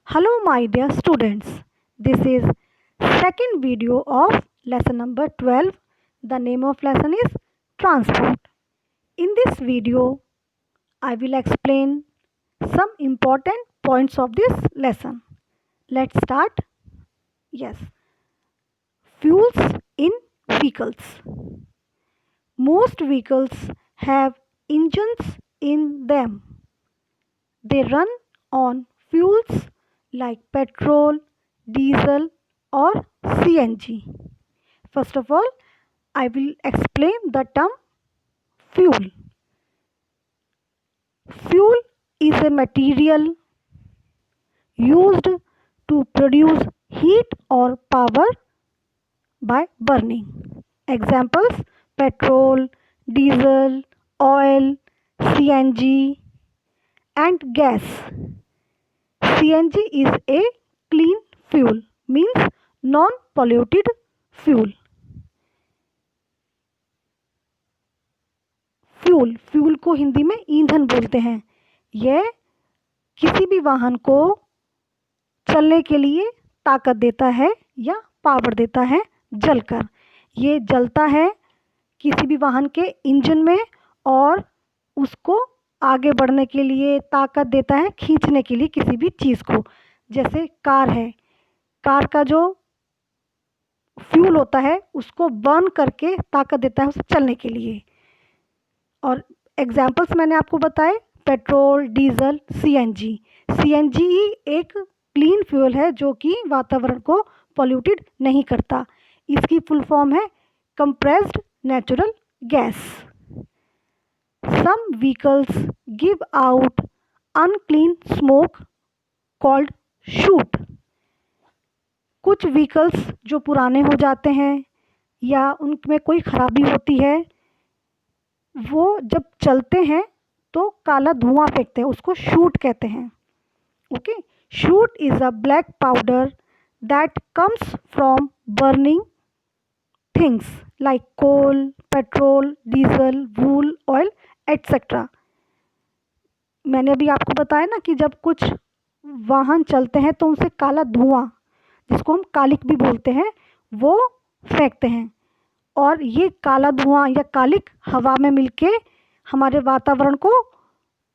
Hello my dear students. This is second video of lesson number 12. The name of lesson is transport. In this video I will explain some important points of this lesson. Let's start. Yes. Fuels in vehicles. Most vehicles have engines in them. They run on fuels like petrol, diesel, or CNG. First of all, I will explain the term fuel. Fuel is a material used to produce heat or power by burning. Examples: petrol, diesel, oil, CNG, and gas. CNG is a clean fuel, means non-polluted fuel. Fuel को हिंदी में ईंधन बोलते हैं। यह किसी भी वाहन को चलने के लिए ताकत देता है या पावर देता है जलकर। ये जलता है किसी भी वाहन के इंजन में और उसको आगे बढ़ने के लिए ताकत देता है, खींचने के लिए किसी भी चीज़ को। जैसे कार है, कार का जो फ्यूल होता है उसको बर्न करके ताकत देता है उसे चलने के लिए। और एग्जाम्पल्स मैंने आपको बताए, पेट्रोल, डीजल, सीएनजी। सीएनजी एक क्लीन फ्यूल है जो कि वातावरण को पॉल्यूटेड नहीं करता। इसकी फुल फॉर्म है compressed natural gas. Some vehicles give out unclean smoke called soot. कुछ व्हीकल्स जो पुराने हो जाते हैं या उनमें कोई खराबी होती है, वो जब चलते हैं तो काला धुआं फेंकते हैं, उसको शूट कहते हैं। Okay, soot is a black powder that comes from burning things like coal, petrol, diesel, wool, oil etcetera. मैंने अभी आपको बताया ना कि जब कुछ वाहन चलते हैं तो उनसे काला धुआं, जिसको हम कालिक भी बोलते हैं, वो फेंकते हैं। और ये काला धुआं या कालिक हवा में मिलके हमारे वातावरण को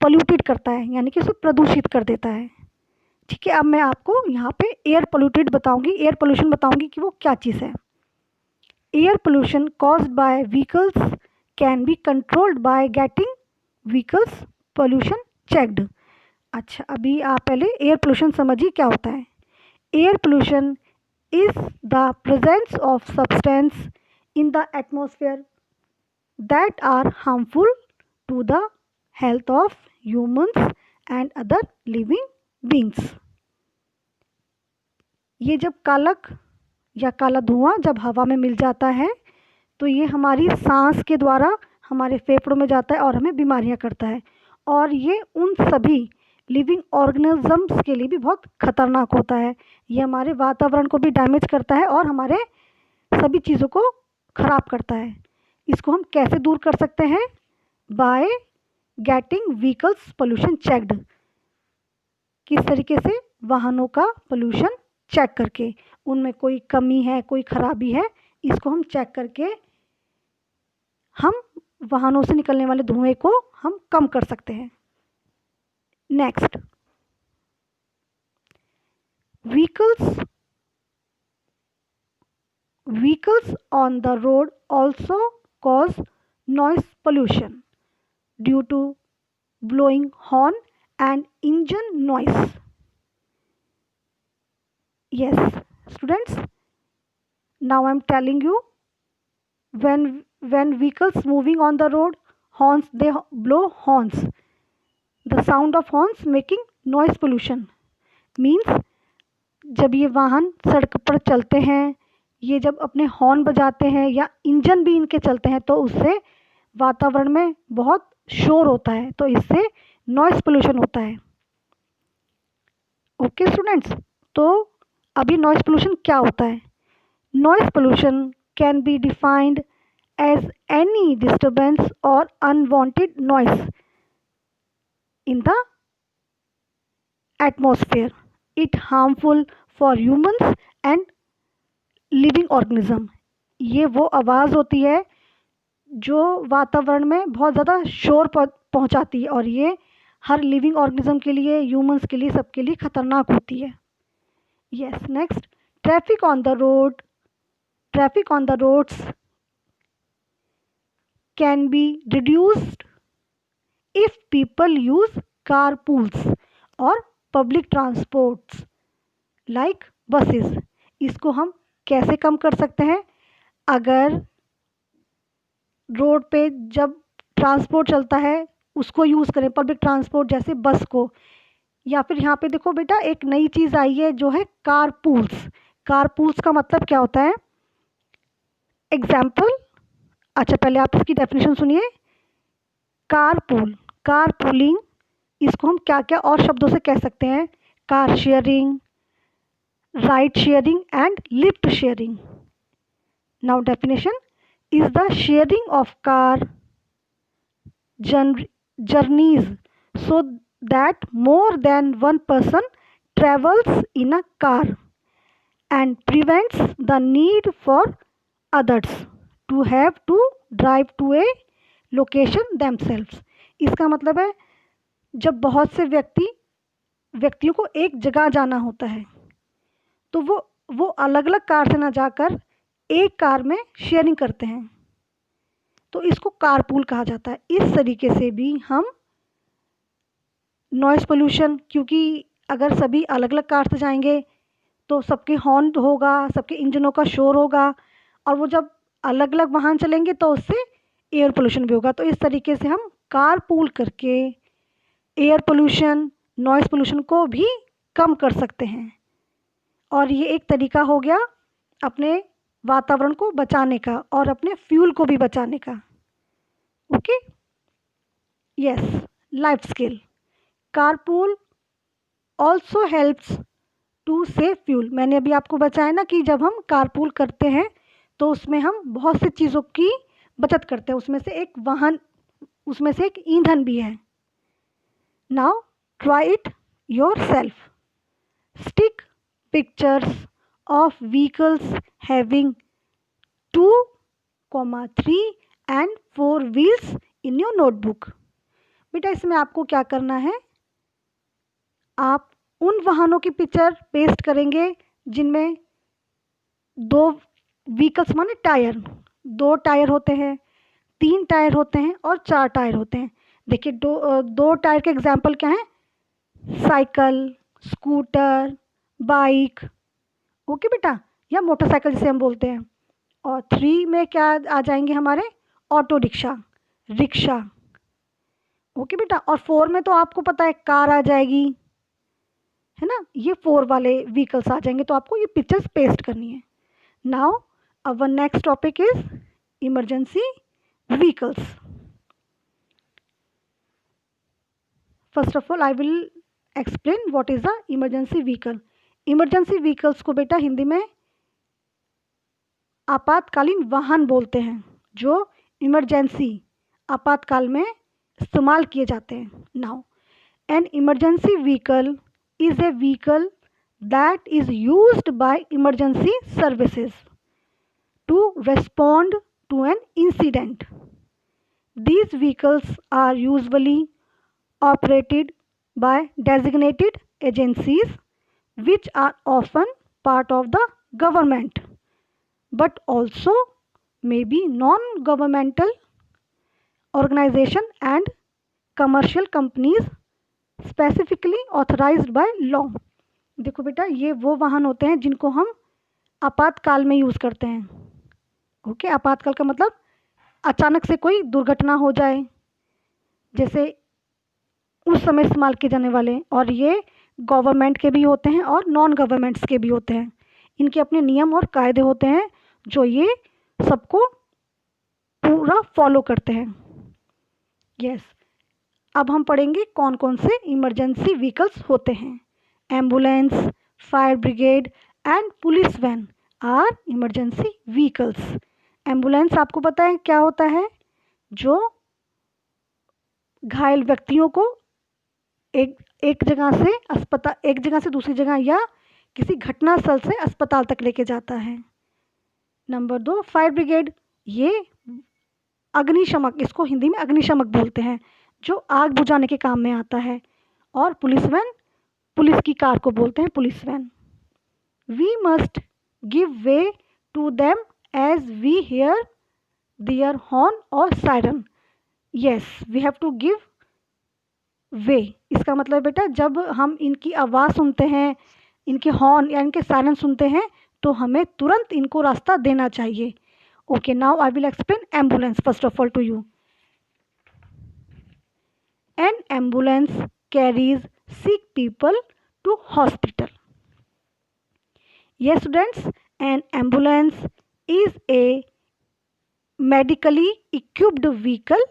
पोल्यूटेड करता है, यानी कि उसे प्रदूषित कर देता है। ठीक है, अब मैं आपको यहाँ पे एयर पोल्यूटेड बताऊंगी, एयर पोल्यूशन बताऊंगी कि वो क्या चीज़ है। Air pollution caused by vehicles can be controlled by getting vehicles pollution checked. अच्छा, अभी आप पहले एयर पोल्यूशन समझिए क्या होता है। Air pollution is the presence of substance in the atmosphere that are harmful to the health of humans and other living beings. ये जब कालक या काला धुआं जब हवा में मिल जाता है तो ये हमारी सांस के द्वारा हमारे फेफड़ों में जाता है और हमें बीमारियां करता है। और ये उन सभी लिविंग ऑर्गेनिजम्स के लिए भी बहुत खतरनाक होता है। ये हमारे वातावरण को भी डैमेज करता है और हमारे सभी चीज़ों को खराब करता है। इसको हम कैसे दूर कर सकते हैं? By getting vehicles pollution checked. किस तरीके से? वाहनों का पोल्यूशन चेक करके, उनमें कोई कमी है, कोई खराबी है, इसको हम चेक करके हम वाहनों से निकलने वाले धुएं को हम कम कर सकते हैं। Next, Vehicles on the road also cause noise pollution due to blowing horn and engine noise. Yes, students, now I am telling you, when vehicles moving on the road, horns, they blow horns. The sound of horns making noise pollution means जब ये वाहन सड़क पर चलते हैं, ये जब अपने हॉर्न बजाते हैं या इंजन भी इनके चलते हैं तो उससे वातावरण में बहुत शोर होता है, तो इससे नॉइस पोल्यूशन होता है। ओके स्टूडेंट्स, तो अभी नॉइस पोल्यूशन क्या होता है? Noise pollution can be defined as any disturbance or unwanted noise in the atmosphere it harmful for humans and living organism. ये वो आवाज़ होती है जो वातावरण में बहुत ज़्यादा शोर पहुंचाती है और ये हर लिविंग ऑर्गेनिज्म के लिए, ह्यूमंस के लिए, सबके लिए खतरनाक होती है। Yes, next, traffic on the road, traffic on the roads can be reduced if people use carpools और public transports like buses। इसको हम कैसे कम कर सकते हैं? अगर रोड पे जब ट्रांसपोर्ट चलता है उसको यूज़ करें, पब्लिक ट्रांसपोर्ट जैसे बस को, या फिर यहाँ पे देखो बेटा एक नई चीज़ आई है जो है कारपूल्स। कारपूल्स का मतलब क्या होता है? एग्जाम्पल, अच्छा पहले आप इसकी डेफिनेशन सुनिए। कारपूल, कारपूलिंग, इसको हम क्या क्या और शब्दों से कह सकते हैं? Car sharing, ride sharing and lift sharing. Now definition is the sharing of car journeys so that more than one person travels in a car and prevents the need for others to have to drive to a location themselves। इसका मतलब है जब बहुत से व्यक्तियों को एक जगह जाना होता है तो वो अलग अलग कार से ना जाकर एक कार में शेयरिंग करते हैं, तो इसको कारपूल कहा जाता है। इस तरीके से भी हम नॉइज़ पोल्यूशन, क्योंकि अगर सभी अलग अलग कार से जाएंगे तो सबके हॉर्न होगा, सबके इंजनों का शोर होगा, और वो जब अलग अलग वाहन चलेंगे तो उससे एयर पोल्यूशन भी होगा। तो इस तरीके से हम कारपूल करके एयर पोल्यूशन, नॉइज़ पोल्यूशन को भी कम कर सकते हैं। और ये एक तरीका हो गया अपने वातावरण को बचाने का और अपने फ्यूल को भी बचाने का। Okay, yes, life skill, carpool also helps to save fuel. मैंने अभी आपको बताया ना कि जब हम कारपूल करते हैं तो उसमें हम बहुत सी चीज़ों की बचत करते हैं, उसमें से एक ईंधन भी है। Now try it your self. Stick pictures of vehicles having 2, 3 and 4 wheels in your notebook. बेटा इसमें आपको क्या करना है, आप उन वाहनों की पिक्चर पेस्ट करेंगे जिनमें 2 व्हीकल्स माने टायर, 2 टायर होते हैं, 3 टायर होते हैं और 4 टायर होते हैं। देखिए 2 टायर के एग्जाम्पल क्या हैं? साइकिल, स्कूटर, बाइक, ओके बेटा, या मोटरसाइकिल जिसे हम बोलते हैं। और 3 में क्या आ जाएंगे हमारे? ऑटो रिक्शा, रिक्शा, ओके बेटा। और 4 में तो आपको पता है कार आ जाएगी, है ना, ये 4 वाले व्हीकल्स आ जाएंगे। तो आपको ये पिक्चर्स पेस्ट करनी है। Now our next topic is emergency vehicles. First of all I will explain what is the emergency vehicle. Emergency vehicles को बेटा हिंदी में आपातकालीन वाहन बोलते हैं, जो इमरजेंसी, आपातकाल में इस्तेमाल किए जाते हैं। Now an emergency vehicle is a vehicle that is used by emergency services to respond to an incident. These vehicles are usually operated by designated agencies which are often part of the government but also may be non-governmental organization and commercial companies specifically authorised by law. देखो बेटा ये वो वाहन होते हैं जिनको हम आपातकाल में यूज़ करते हैं। ओके, आपातकाल का मतलब अचानक से कोई दुर्घटना हो जाए, जैसे उस समय इस्तेमाल किए जाने वाले। और ये गवर्नमेंट के भी होते हैं और नॉन गवर्नमेंट्स के भी होते हैं। इनके अपने नियम और कायदे होते हैं जो ये सबको पूरा फॉलो करते हैं। यस, अब हम पढ़ेंगे कौन कौन से इमरजेंसी व्हीकल्स होते हैं। Ambulance, fire brigade and police van are emergency vehicles. Ambulance आपको पता है क्या होता है? जो घायल व्यक्तियों को एक एक जगह से दूसरी जगह या किसी घटनास्थल से अस्पताल तक लेके जाता है। नंबर 2 फायर ब्रिगेड, ये अग्निशमक, इसको हिंदी में अग्निशमक बोलते हैं, जो आग बुझाने के काम में आता है। और पुलिस वैन, पुलिस की कार को बोलते हैं police van. We must give way to them as we hear their horn और siren. Yes, we have to give way, इसका मतलब बेटा जब हम इनकी आवाज़ सुनते हैं, इनके हॉर्न या इनके सायरन सुनते हैं, तो हमें तुरंत इनको रास्ता देना चाहिए। Okay, now I will explain ambulance first of all to you. An ambulance carries sick people to hospital. Yes students, an ambulance is a medically equipped vehicle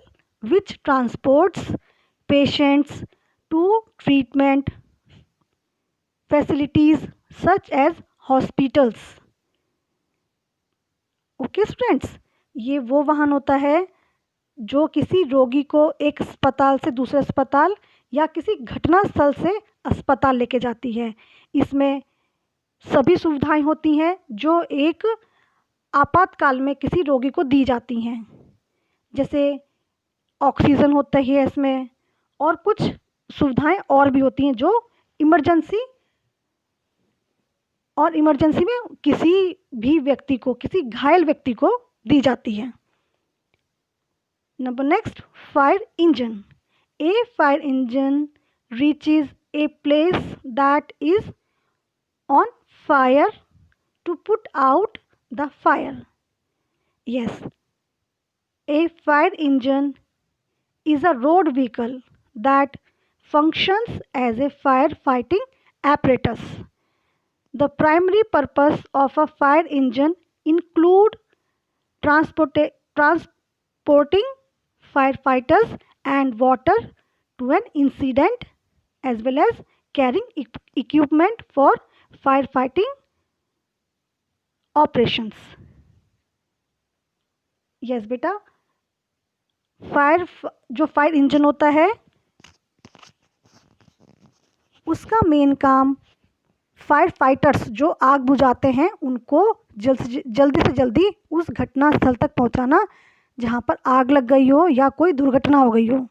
which transports patients to treatment facilities such as hospitals. Okay students, ये वो वाहन होता है जो किसी रोगी को एक अस्पताल से दूसरे अस्पताल या किसी घटनास्थल से अस्पताल लेके जाती है। इसमें सभी सुविधाएं होती हैं जो एक आपातकाल में किसी रोगी को दी जाती हैं, जैसे ऑक्सीजन होता है इसमें, और कुछ सुविधाएं और भी होती हैं जो इमरजेंसी में किसी भी व्यक्ति को, किसी घायल व्यक्ति को दी जाती है। Number next, fire engine. A fire engine reaches a place that is on fire to put out the fire. Yes, a fire engine is a road vehicle that functions as a firefighting apparatus. The primary purpose of a fire engine include transporting firefighters and water to an incident, as well as carrying equipment for firefighting operations. Yes बेटा, जो fire engine होता है उसका main काम fire fighters जो आग बुझाते हैं उनको जल्दी से जल्दी उस घटनास्थल तक पहुंचाना जहां पर आग लग गई हो या कोई दुर्घटना हो गई हो।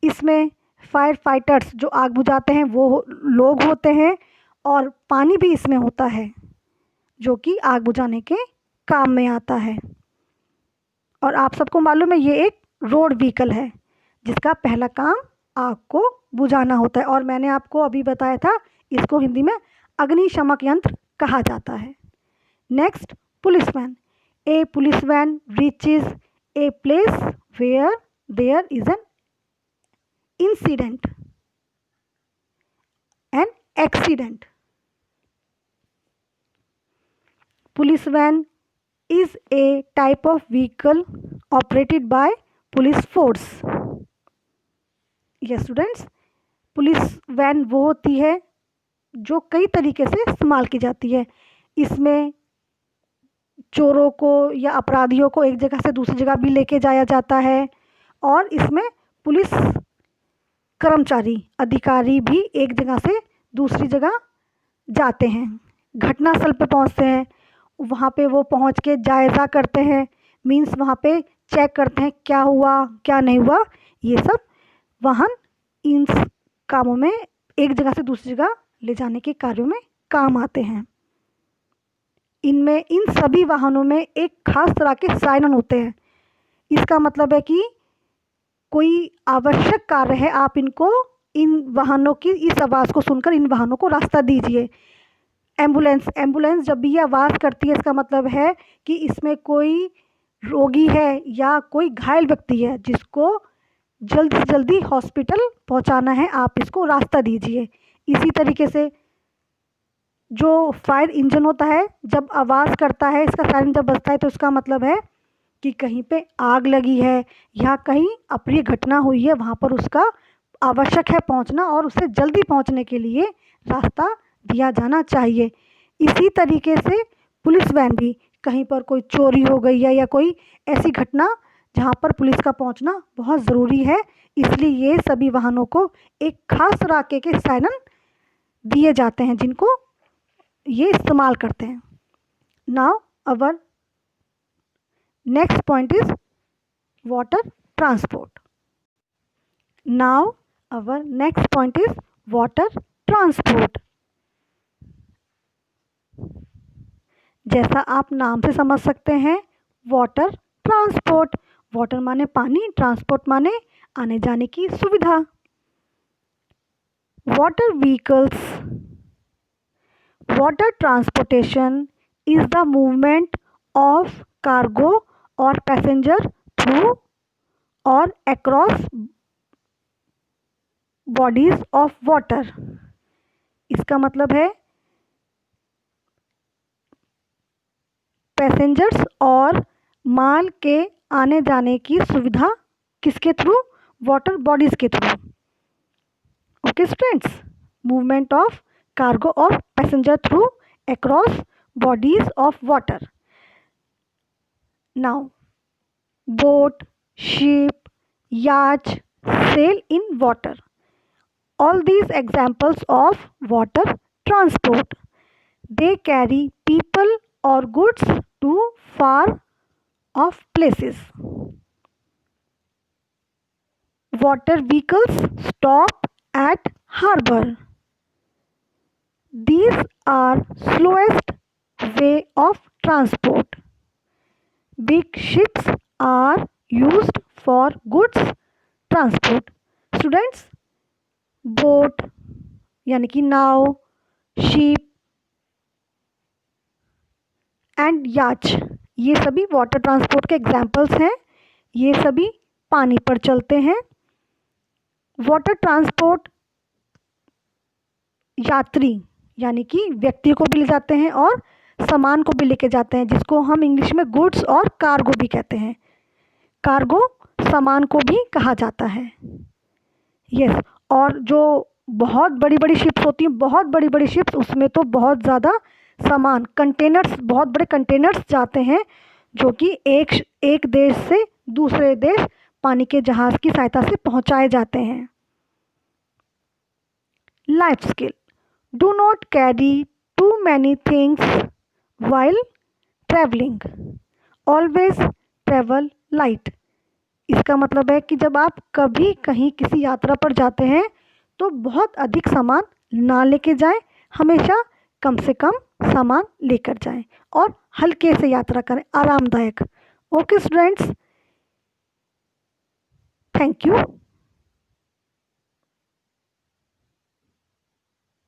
इसमें फायर फाइटर्स जो आग बुझाते हैं वो लोग होते हैं, और पानी भी इसमें होता है जो कि आग बुझाने के काम में आता है। और आप सबको मालूम है ये एक रोड व्हीकल है जिसका पहला काम आग को बुझाना होता है, और मैंने आपको अभी बताया था इसको हिंदी में अग्निशमक यंत्र कहा जाता है। Next, police van. A police van reaches a place where there is an an accident. Police van is a type of vehicle operated by police force. Yes students, police van वो होती है जो कई तरीके से इस्तेमाल की जाती है। इसमें चोरों को या अपराधियों को एक जगह से दूसरी जगह भी लेके जाया जाता है, और इसमें पुलिस कर्मचारी, अधिकारी भी एक जगह से दूसरी जगह जाते हैं, घटनास्थल पे पहुंचते हैं, वहाँ पे वो पहुंच के जायज़ा करते हैं, मीन्स वहाँ पे चेक करते हैं क्या हुआ क्या नहीं हुआ। ये सब वाहन इन कामों में एक जगह से दूसरी जगह ले जाने के कार्यों में काम आते हैं। इनमें इन सभी वाहनों में एक खास तरह के सायरन होते हैं। इसका मतलब है कि कोई आवश्यक कार्य है, आप इनको, इन वाहनों की इस आवाज़ को सुनकर इन वाहनों को रास्ता दीजिए। एम्बुलेंस जब भी ये आवाज़ करती है इसका मतलब है कि इसमें कोई रोगी है या कोई घायल व्यक्ति है जिसको जल्दी से जल्दी हॉस्पिटल पहुंचाना है, आप इसको रास्ता दीजिए। इसी तरीके से जो फायर इंजन होता है जब आवाज़ करता है, इसका सायरन जब बजता है, तो इसका मतलब है कि कहीं पे आग लगी है या कहीं अप्रिय घटना हुई है, वहाँ पर उसका आवश्यक है पहुँचना, और उसे जल्दी पहुँचने के लिए रास्ता दिया जाना चाहिए। इसी तरीके से पुलिस वैन भी, कहीं पर कोई चोरी हो गई है या कोई ऐसी घटना जहाँ पर पुलिस का पहुँचना बहुत ज़रूरी है, इसलिए ये सभी वाहनों को एक खास राके के साइरन दिए जाते हैं जिनको ये इस्तेमाल करते हैं। Now our next point is water transport. Now our next point is water transport. जैसा आप नाम से समझ सकते हैं, वाटर ट्रांसपोर्ट, वाटर माने पानी, ट्रांसपोर्ट माने आने जाने की सुविधा। Water vehicles, water transportation is the movement of cargo or passenger through or across bodies of water। इसका मतलब है पैसेंजर्स और माल के आने जाने की सुविधा किसके थ्रू? वाटर बॉडीज के through. Okay students, movement of cargo और passenger through across bodies of water. Now, boat, ship, yacht sail in water. All these examples of water transport. They carry people or goods to far off places. Water vehicles stop at harbor. These are slowest way of transport. Big ships are used for goods transport. Students, boat यानी कि नाव, ship and याच, ये सभी water transport के examples हैं। ये सभी पानी पर चलते हैं। वाटर ट्रांसपोर्ट यात्री यानी कि व्यक्ति को भी ले जाते हैं और सामान को भी लेके जाते हैं, जिसको हम इंग्लिश में गुड्स और कार्गो भी कहते हैं। कार्गो सामान को भी कहा जाता है। यस, और जो बहुत बड़ी बड़ी शिप्स होती हैं, बहुत बड़ी बड़ी शिप्स, उसमें तो बहुत ज़्यादा सामान, कंटेनर्स, बहुत बड़े कंटेनर्स जाते हैं जो कि एक देश से दूसरे देश पानी के जहाज़ की सहायता से पहुंचाए जाते हैं। Life skill, do not carry too many things while traveling, always travel light। इसका मतलब है कि जब आप कभी कहीं किसी यात्रा पर जाते हैं तो बहुत अधिक सामान ना लेके जाएं, हमेशा कम से कम सामान लेकर जाएं और हल्के से यात्रा करें, आरामदायक। Okay students, thank you.